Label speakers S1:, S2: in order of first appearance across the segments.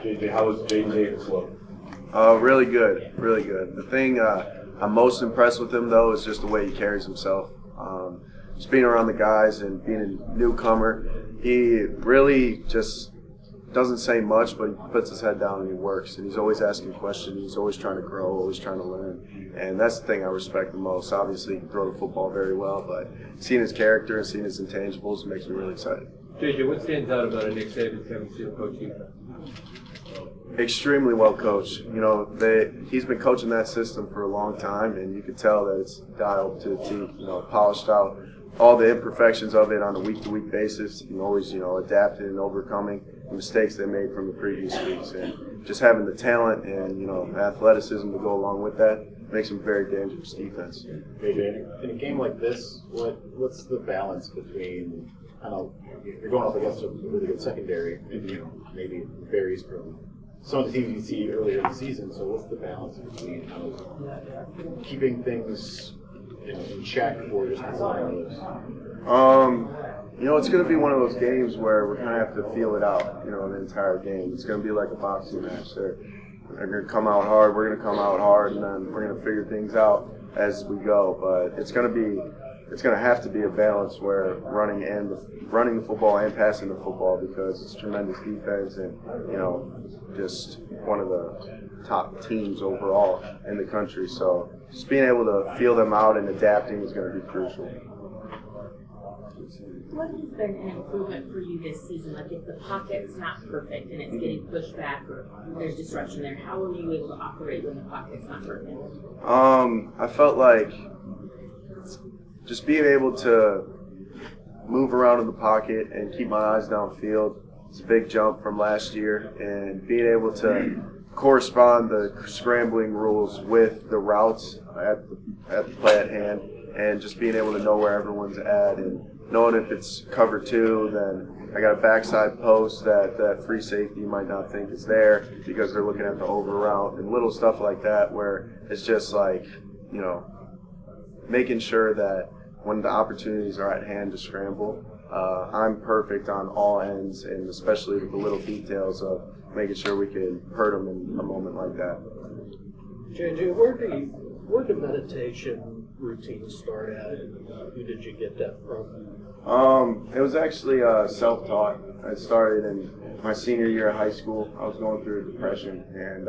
S1: JJ, how was JJ's look?
S2: Really good, really good. The thing I'm most impressed with him, though, is just the way he carries himself. Just being around the guys and being a newcomer, he really just doesn't say much, but he puts his head down and he works. And he's always asking questions. He's always trying to grow, always trying to learn. And that's the thing I respect the most. Obviously, he can throw the football very well, but seeing his character and seeing his intangibles makes me really excited.
S1: JJ, what stands out about a Nick Saban 7-2 coaching?
S2: Extremely well coached. You know, he's been coaching that system for a long time, and you can tell that it's dialed to a T. You know, polished out all the imperfections of it on a week-to-week basis, and always, adapting and overcoming the mistakes they made from the previous weeks, and just having the talent and athleticism to go along with that makes him very dangerous defense.
S3: JJ, in a game like this, what's the balance between you're going up against a really good secondary, and maybe it varies from some of the teams you see earlier in the season. So what's the balance between keeping things in check or just controlling those?
S2: It's going to be one of those games where we're going to have to feel it out, the entire game. It's going to be like a boxing match. They're going to come out hard, we're going to come out hard, and then we're going to figure things out as we go. But it's going to have to be a balance where running the football and passing the football, because it's tremendous defense and, just one of the top teams overall in the country. So just being able to feel them out and adapting is going to be crucial.
S4: What has been an improvement for you this season? Like if the pocket's not perfect and it's getting pushed back or there's disruption there, how are you able to operate when the pocket's not perfect?
S2: I felt like just being able to move around in the pocket and keep my eyes downfield is a big jump from last year, and being able to correspond the scrambling rules with the routes at the play at hand, and just being able to know where everyone's at, and knowing if it's cover two, then I got a backside post that free safety might not think is there because they're looking at the over route, and little stuff like that where it's just like, making sure that when the opportunities are at hand to scramble, I'm perfect on all ends, and especially with the little details of making sure we can hurt them in a moment like that.
S5: JJ, where did meditation routines start at, and who did you get that from?
S2: It was actually self-taught. I started in my senior year of high school. I was going through a depression, and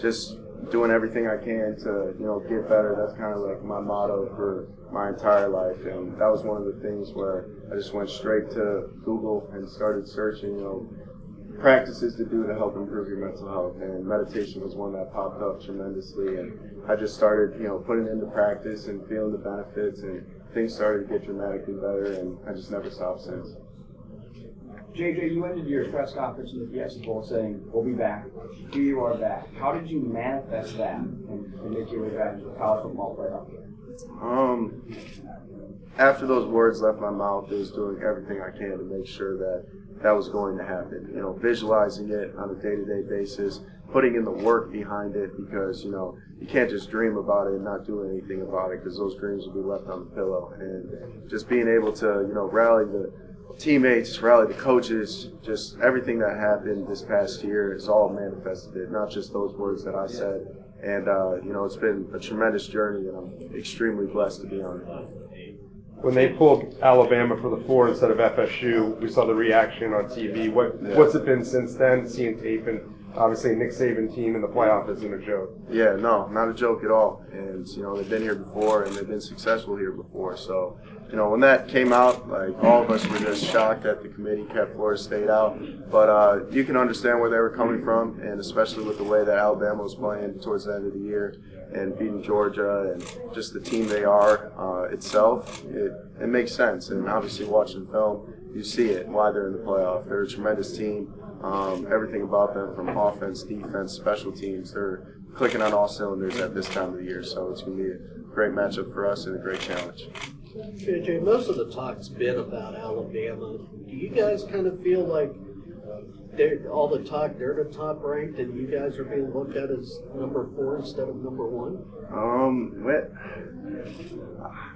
S2: just doing everything I can to, get better. That's kind of like my motto for my entire life, and that was one of the things where I just went straight to Google and started searching, practices to do to help improve your mental health, and meditation was one that popped up tremendously, and I just started, putting it into practice and feeling the benefits, and things started to get dramatically better, and I just never stopped since.
S6: JJ, you ended your press conference in the Fiesta Bowl saying, "We'll be back." Here you are back. How did you manifest that and make your way back into the college football playoff?
S2: After those words left my mouth, it was doing everything I can to make sure that was going to happen. Visualizing it on a day-to-day basis, putting in the work behind it, because, you can't just dream about it and not do anything about it, because those dreams will be left on the pillow. And just being able to, rally the teammates, rally the coaches, just everything that happened this past year is all manifested it, not just those words that I said. And, it's been a tremendous journey, and I'm extremely blessed to be on it.
S7: When they pulled Alabama for the 4 instead of FSU, we saw the reaction on TV. What's it been since then, seeing tape? And obviously a Nick Saban team in the playoff isn't a joke.
S2: Yeah, no, not a joke at all. And, they've been here before, and they've been successful here before. So, when that came out, like, all of us were just shocked that the committee kept Florida State out. But you can understand where they were coming from, and especially with the way that Alabama was playing towards the end of the year and beating Georgia and just the team they are itself, it makes sense. And obviously watching film, you see it, why they're in the playoff. They're a tremendous team. Everything about them, from offense, defense, special teams, they're clicking on all cylinders at this time of the year. So it's going to be a great matchup for us and a great challenge.
S5: JJ, most of the talk's been about Alabama. Do you guys kind of feel like they're the top ranked, and you guys are being looked at as number 4 instead of number 1?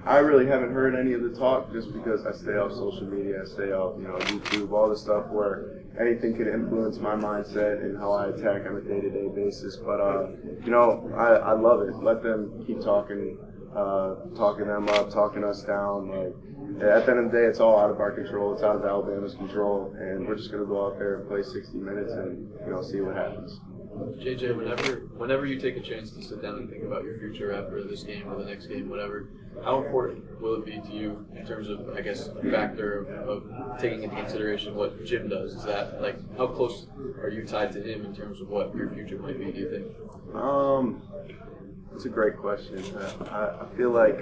S2: I really haven't heard any of the talk, just because I stay off social media, I stay off, YouTube, all the stuff where anything could influence my mindset and how I attack on a day-to-day basis. But I love it. Let them keep talking them up, talking us down. Like, at the end of the day, it's all out of our control. It's out of Alabama's control, and we're just going to go out there and play 60 minutes and see what happens.
S8: JJ, whenever you take a chance to sit down and think about your future after this game or the next game, whatever, how important will it be to you in terms of, I guess, factor of taking into consideration what Jim does? Is that, like, how close are you tied to him in terms of what your future might be, do you think?
S2: It's a great question. I feel like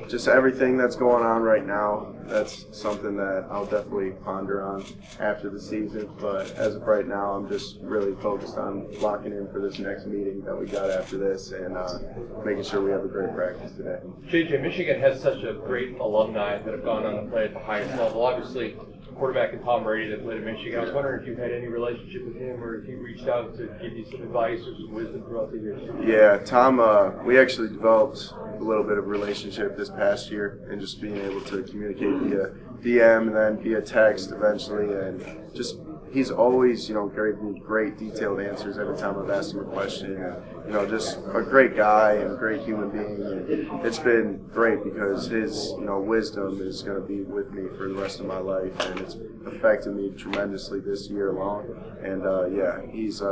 S2: just everything that's going on right now, that's something that I'll definitely ponder on after the season. But as of right now, I'm just really focused on locking in for this next meeting that we got after this and making sure we have a great practice today.
S1: JJ, Michigan has such a great alumni that have gone on to play at the highest level. Obviously, quarterback and Tom Brady that played at Michigan. I was wondering if you had any relationship with him or if he reached out to give you some advice or some wisdom throughout the years.
S2: Yeah, Tom, we actually developed a little bit of a relationship this past year and just being able to communicate via DM and then via text eventually, and just he's always, giving me great detailed answers every time I've asked him a question. And, just a great guy and a great human being. And it's been great because his, wisdom is going to be with me for the rest of my life, and it's affected me tremendously this year alone. And he's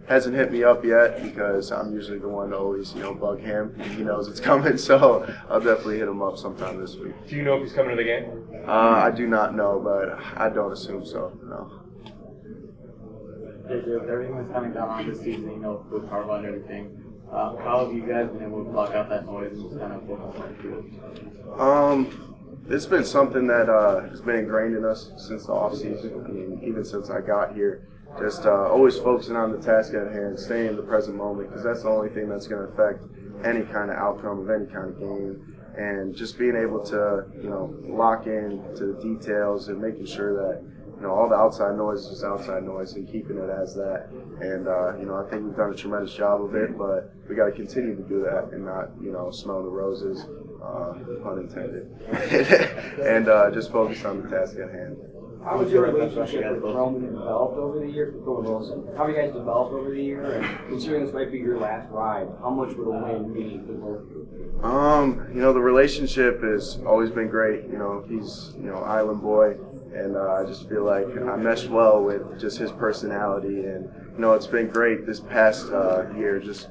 S2: hasn't hit me up yet because I'm usually the one to always, bug him. He knows it's coming, so I'll definitely hit him up sometime this week.
S1: Do you know if he's coming to the game?
S2: I do not know, but I don't assume so, no.
S9: JJ, with everything that's coming down on this season, with Harbaugh and everything, how have you guys been able to block out that noise and just kind of focus on the field?
S2: It's been something that has been ingrained in us since the offseason. I mean, even since I got here. Just always focusing on the task at hand, staying in the present moment, because that's the only thing that's going to affect any kind of outcome of any kind of game. And just being able to, lock in to the details and making sure that, all the outside noise is just outside noise and keeping it as that. And, I think we've done a tremendous job of it, but we got to continue to do that and not, smell the roses, pun intended, and just focus on the task at hand.
S6: How was your relationship with Roman developed over the year? How have you guys developed over the year? And considering this might be your last ride, how much would a win mean for both of you?
S2: The relationship has always been great. He's, island boy, and I just feel like I mesh well with just his personality. And, it's been great this past year, just,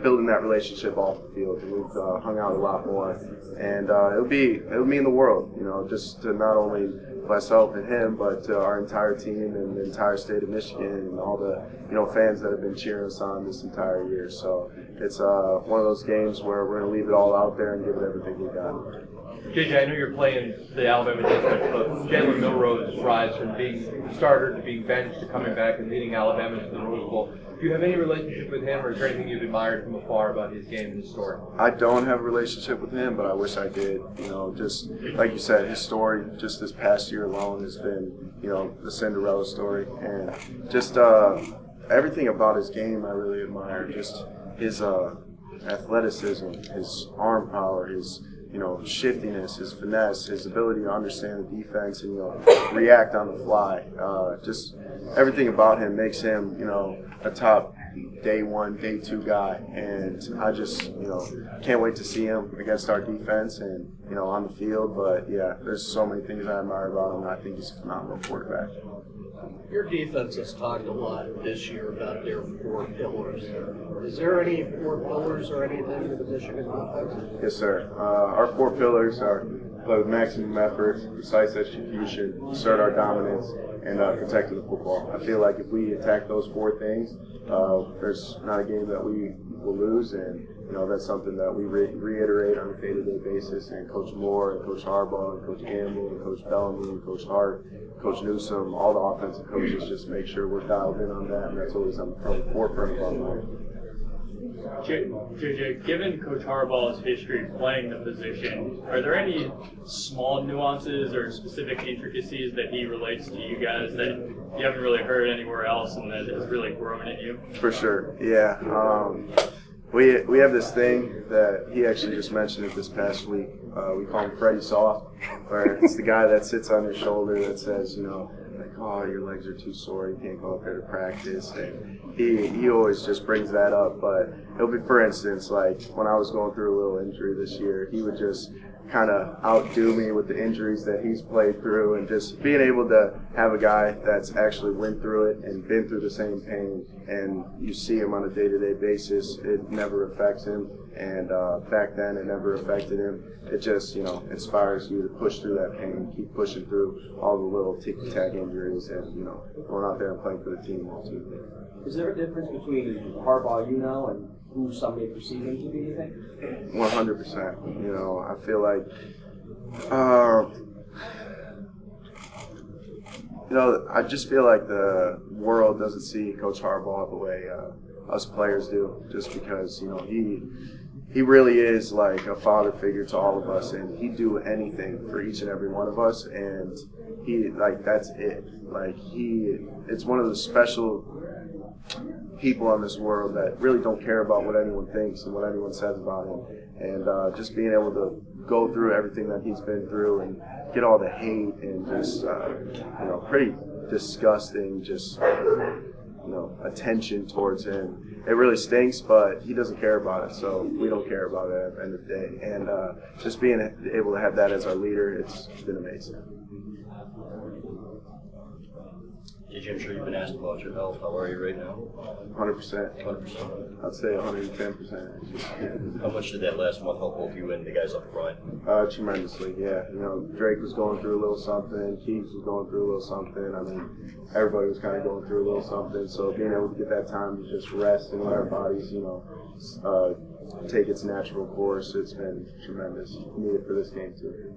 S2: building that relationship off the field. And we've hung out a lot more. And it would mean the world, just to not only myself and him, but our entire team and the entire state of Michigan and all the fans that have been cheering us on this entire year. So it's one of those games where we're going to leave it all out there and give it everything we got.
S1: JJ, I know you're playing the Alabama defense, but Jalen Milroe's rise from being starter to being benched to coming back and leading Alabama to the Rose Bowl. Do you have any relationship with him, or is there anything you've admired from afar about his game and his story?
S2: I don't have a relationship with him, but I wish I did. Just like you said, his story just this past year alone has been, the Cinderella story. And just everything about his game I really admire. Just his athleticism, his arm power, his shiftiness, his finesse, his ability to understand the defense and, react on the fly. Just everything about him makes him, a top day one, day two guy. And I just, can't wait to see him against our defense and, on the field. But, yeah, there's so many things I admire about him, and I think he's a phenomenal quarterback.
S5: Your defense has talked a lot this year about their 4 pillars. Is there any 4 pillars or anything in the Michigan offense?
S2: Yes, sir. Our 4 pillars are play with maximum effort, precise execution, assert our dominance, and protect the football. I feel like if we attack those 4 things, there's not a game that we will lose, and that's something that we reiterate on a day-to-day basis. And Coach Moore and Coach Harbaugh and Coach Gamble and Coach Bellamy and Coach Hart, Coach Newsome, all the offensive coaches just make sure we're dialed in on that, and that's always on the forefront of our mind.
S10: JJ, given Coach Harbaugh's history playing the position, are there any small nuances or specific intricacies that he relates to you guys that you haven't really heard anywhere else and that has really grown in you?
S2: For sure, yeah. We have this thing that he actually just mentioned it this past week. We call him Freddie Soft, where it's the guy that sits on your shoulder that says, oh, your legs are too sore, you can't go up there to practice. And he always just brings that up. But it'll be, for instance, like when I was going through a little injury this year, he would just kind of outdo me with the injuries that he's played through, and just being able to have a guy that's actually went through it and been through the same pain, and you see him on a day-to-day basis, it never affects him. And back then, it never affected him. It just, inspires you to push through that pain, keep pushing through all the little ticky-tack injuries, and, going out there and playing for the team ultimately.
S6: Is there a difference between Harbaugh and who somebody perceives him to be, you think?
S2: 100%. I feel like, I just feel like the world doesn't see Coach Harbaugh the way us players do, just because, he really is like a father figure to all of us, and he'd do anything for each and every one of us, and that's it. It's one of the special people on this world that really don't care about what anyone thinks and what anyone says about him. And just being able to go through everything that he's been through and get all the hate and just, pretty disgusting, attention towards him. It really stinks, but he doesn't care about it, so we don't care about it at the end of the day. And just being able to have that as our leader, it's been amazing.
S11: JJ, I'm sure you've been asked about your health. How are you right now?
S2: 100%.
S11: 100%.
S2: I'd say 110%.
S11: How much did that last month help both you and the guys up front?
S2: Tremendously, yeah. Drake was going through a little something. Keith was going through a little something. I mean, everybody was kind of going through a little something. So being able to get that time to just rest and let our bodies, take its natural course, it's been tremendous. Needed for this game too.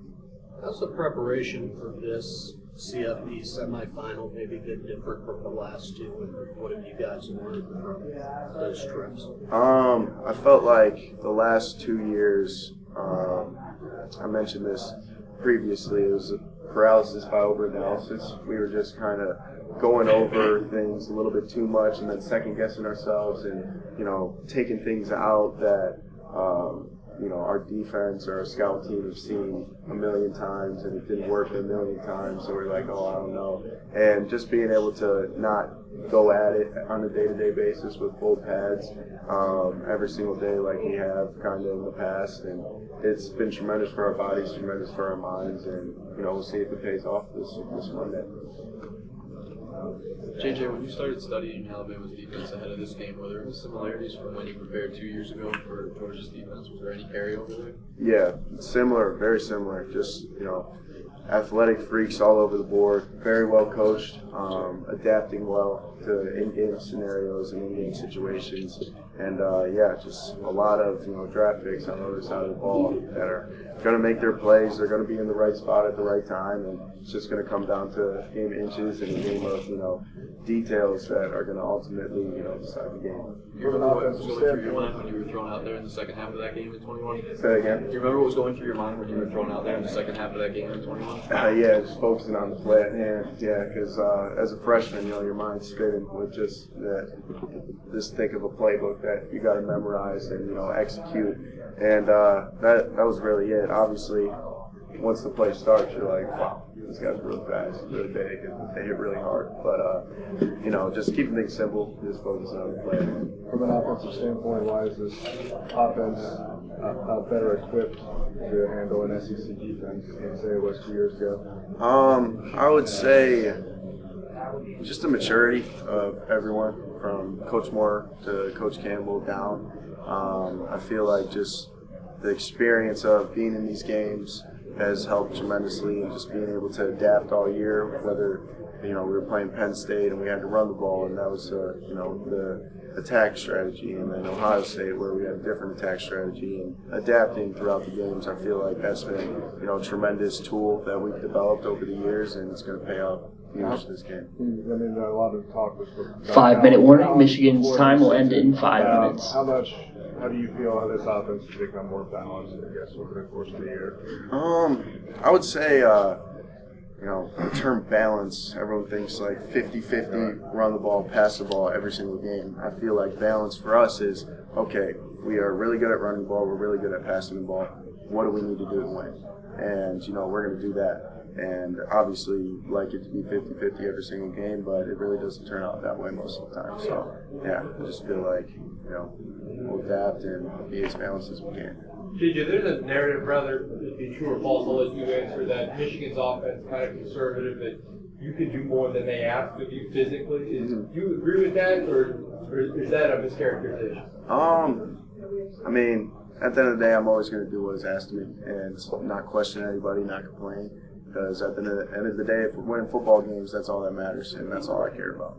S5: How's the preparation for this CFP semifinal maybe been different from the last two, and what have you guys learned from those trips?
S2: I felt like the last 2 years, I mentioned this previously, it was a paralysis by overanalysis. We were just kind of going over things a little bit too much and then second guessing ourselves and, taking things out that, our defense or our scout team have seen a million times and it didn't work a million times, so we're like, oh, I don't know. And just being able to not go at it on a day-to-day basis with full pads every single day like we have kind of in the past. And it's been tremendous for our bodies, tremendous for our minds, and, we'll see if it pays off this Monday.
S8: JJ, when you started studying Alabama's defense ahead of this game, were there any similarities from when you prepared 2 years ago for Georgia's defense? Was there any carryover there?
S2: Yeah, similar, very similar. Just, athletic freaks all over the board, very well coached, adapting well to in-game scenarios and in-game situations. And, just a lot of, draft picks on the other side of the ball that are going to make their plays. They're going to be in the right spot at the right time, and it's just going to come down to a game of inches and a game of, details that are going to ultimately, decide the game.
S8: You remember what was going through your mind when you were thrown out there in the second half of that game in 21?
S2: Say that again?
S8: Do you remember what was going through your mind when you were thrown out there in the second half of that game in 21?
S2: Just focusing on the play at hand. Yeah, because as a freshman, your mind's spinning with just this thick of a playbook that you got to memorize and execute. And that was really it. Obviously, once the play starts, you're like, wow, this guy's really fast, really big, and they hit really hard. But just keeping things simple, just focusing on the play.
S12: From an offensive standpoint, why is this offense better equipped to handle an SEC defense than, say, it was 2 years ago?
S2: I would say just the maturity of everyone, from Coach Moore to Coach Campbell down. I feel like just the experience of being in these games has helped tremendously, and just being able to adapt all year, whether we were playing Penn State and we had to run the ball, and that was the attack strategy, and then Ohio State where we had a different attack strategy, and adapting throughout the games. I feel like that's been a tremendous tool that we've developed over the years, and it's going to pay off huge this game.
S12: I mean, a lot of talk was
S13: 5-minute warning. Michigan's time will end in 5 minutes.
S12: How do you feel how this offense has become more balanced, I guess, over the course of the year?
S2: I would say, the term balance, everyone thinks like 50-50, run the ball, pass the ball every single game. I feel like balance for us is, okay, we are really good at running the ball, we're really good at passing the ball. What do we need to do to win? And, we're going to do that. And obviously, you like it to be 50-50 every single game, but it really doesn't turn out that way most of the time. So, yeah, I just feel like, we'll adapt and be as balanced as we can.
S1: JJ, there's a narrative, rather it be true or false, I'll let you answer, that Michigan's offense is kind of conservative, that you can do more than they ask of you physically. Do you agree with that, or is that a mischaracterization?
S2: I mean, at the end of the day, I'm always going to do what is asked of me and not question anybody, not complain. Because at the end of the day, if we're winning football games, that's all that matters, and that's all I care about.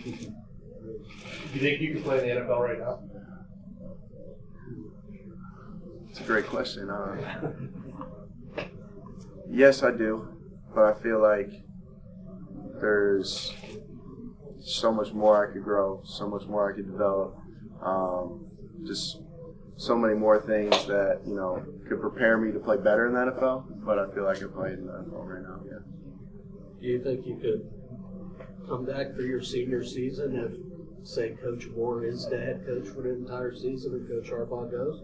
S1: Do you think you can play in the NFL right now?
S2: It's a great question. Yes, I do, but I feel like there's so much more I could grow, so much more I could develop, just so many more things that, could prepare me to play better in the NFL, but I feel like I play in the NFL right now, yeah.
S5: Do you think you could come back for your senior season if, say, Coach Moore is the head coach for the entire season and Coach Harbaugh goes?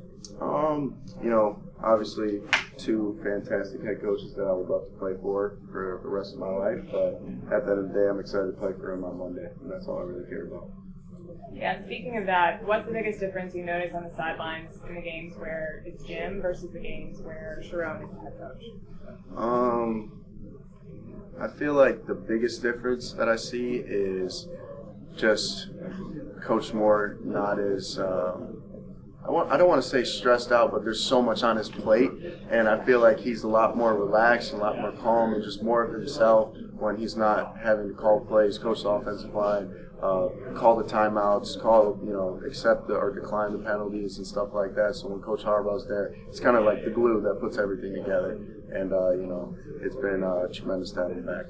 S2: Obviously two fantastic head coaches that I would love to play for the rest of my life, but at the end of the day, I'm excited to play for them on Monday, and that's all I really care about.
S14: Yeah, speaking of that, what's the biggest difference you notice on the sidelines in the games where it's Jim versus the games where Sharon is the head coach?
S2: I feel like the biggest difference that I see is just Coach Moore not as I don't want to say stressed out, but there's so much on his plate, and I feel like he's a lot more relaxed, a lot more calm, and just more of himself when he's not having to call plays, coach the offensive line, call the timeouts, accept or decline the penalties and stuff like that. So when Coach Harbaugh's there, it's kind of like the glue that puts everything together, and it's been tremendous to have him back.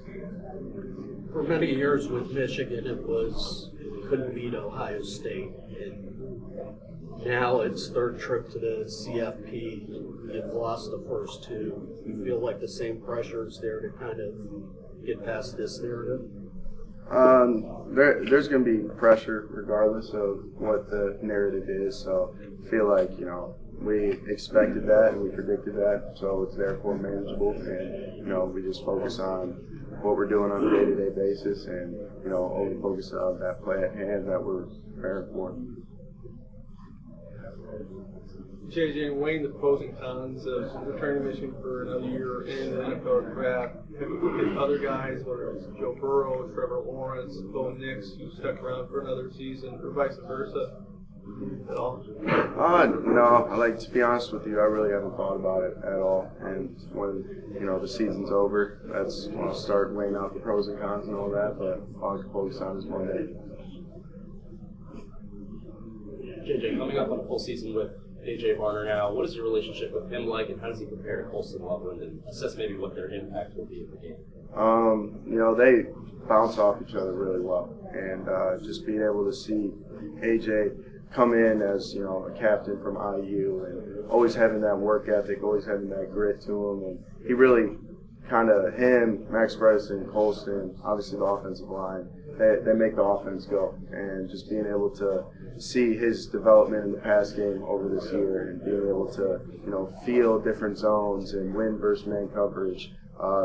S5: For many years with Michigan, it was couldn't beat Ohio State. And now it's third trip to the CFP. You've lost the first two. You feel like the same pressure is there to kind of get past this narrative?
S2: There's going to be pressure regardless of what the narrative is. So I feel like, we expected that and we predicted that. So it's therefore manageable. And, we just focus on what we're doing on a day-to-day basis and, only focus on that play at hand that we're preparing for.
S15: JJ, weighing the pros and cons of returning to Michigan for another year in the NFL draft, have you looked at other guys, whether it's Joe Burrow, Trevor Lawrence, Bo Nix, who stuck around for another season, or vice versa at all?
S2: No, to be honest with you, I really haven't thought about it at all. And when, the season's over, that's when I'll start weighing out the pros and cons and all that, but all I can focus on is Monday.
S16: JJ, coming up on a full season with A.J. Varner now, what is your relationship with him like, and how does he compare to Colston Loveland, and assess maybe what their impact will be in the game?
S2: They bounce off each other really well, and just being able to see A.J. come in as, a captain from IU, and always having that work ethic, always having that grit to him, and he really him, Max Bredesen, Colston, obviously the offensive line, they make the offense go, and just being able to see his development in the pass game over this year and being able to, feel different zones and win versus man coverage.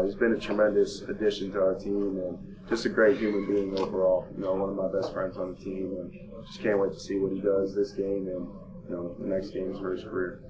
S2: He's been a tremendous addition to our team and just a great human being overall. One of my best friends on the team, and just can't wait to see what he does this game and, the next games for his career.